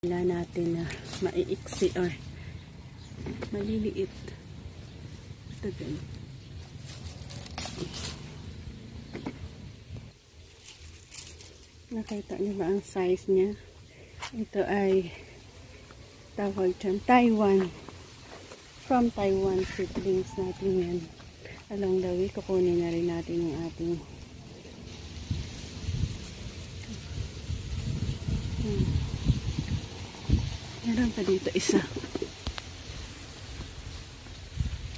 Wala natin na maiiksi or maliliit. Ito din. Nakita niyo ba ang size niya? Ito ay tawag dyan, Taiwan. From Taiwan seedlings natin yan. Along the way, kukunin na rin natin yung ating meron pa dito isa.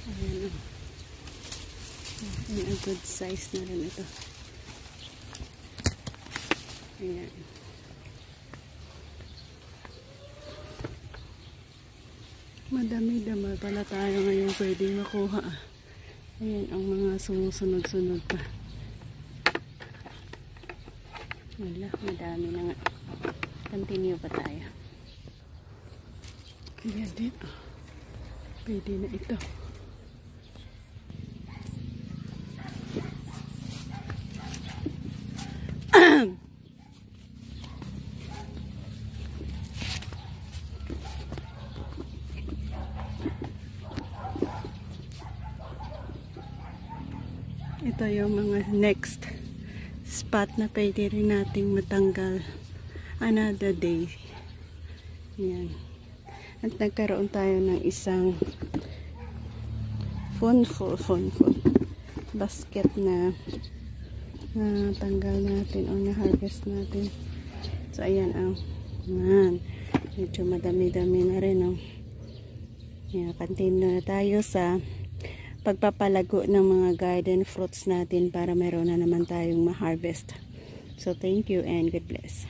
Ayan o. Ayan, a good size na rin ito. Ayan. Madami-dami pala tayo ngayon pwedeng makuha. Ayan ang mga sumusunod-sunod pa. Wala, madami na nga. Continue pa tayo. Ayan din. Pwede na ito. Ito yung mga next spot na pwede rin nating matanggal another day. Yan. At nagkaroon tayo ng isang phone basket na tanggal natin o na-harvest natin. So, ayan ang medyo madami-dami na rin. Yan, continue na tayo sa pagpapalago ng mga garden fruits natin para meron na naman tayong ma-harvest. So, thank you and God bless.